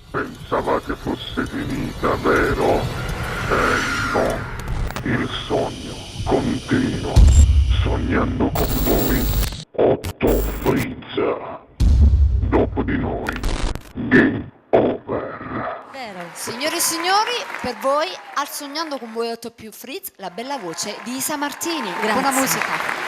Pensavate fosse finita, vero? No, il sogno continua, sognando con voi, Otto Frizza. Dopo di noi, game over. Vero. Signore e signori, per voi, al Sognando con voi 8 più Frizz, la bella voce di Isa Martini. Grazie. Buona musica.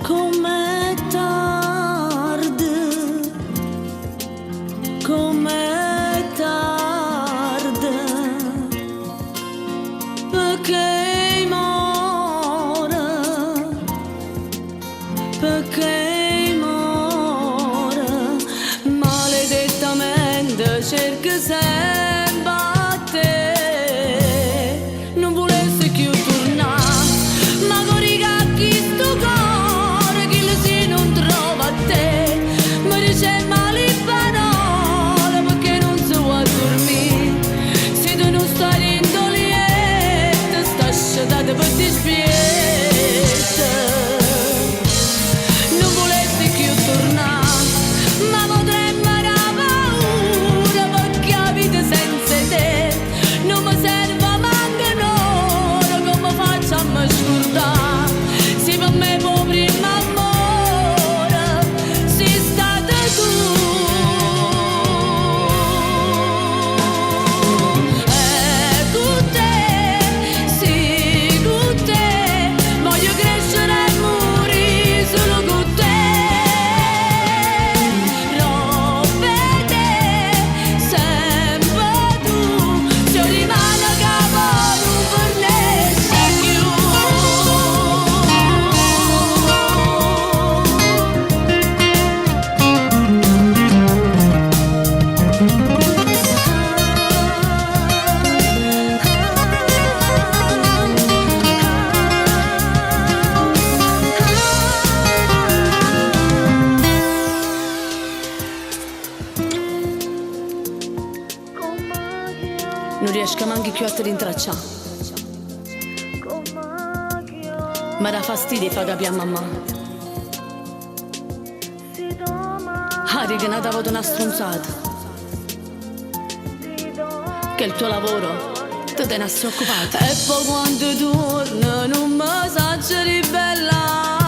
Com'è tardi, com'è tardi, perché muore, perché muore, maledettamente cerca sempre a te, non volessi più tornare, ma corica chi sto cuore, chi lo si non trova a te, mi dice male parole perché non si può dormire, se tu non stai indoliente, sta sciatata per dispietta, non volessi più tornare, ma potremmo avere paura perché la vita senza te non mi serve manco un'ora, come facciamo a scordare, se per me può prima amore, sei stata tu, con te, sì con te, voglio crescere e morire solo con te, rompete sempre tu, se rimane capo non fornisce più. Non riesco manco più a te rintracciare. Ma da fastidio fa capire a mamma. Ari che ne dato una stronzata. Che il tuo lavoro te ne sei occupato. E poi quando torno non mi saggio ribellare.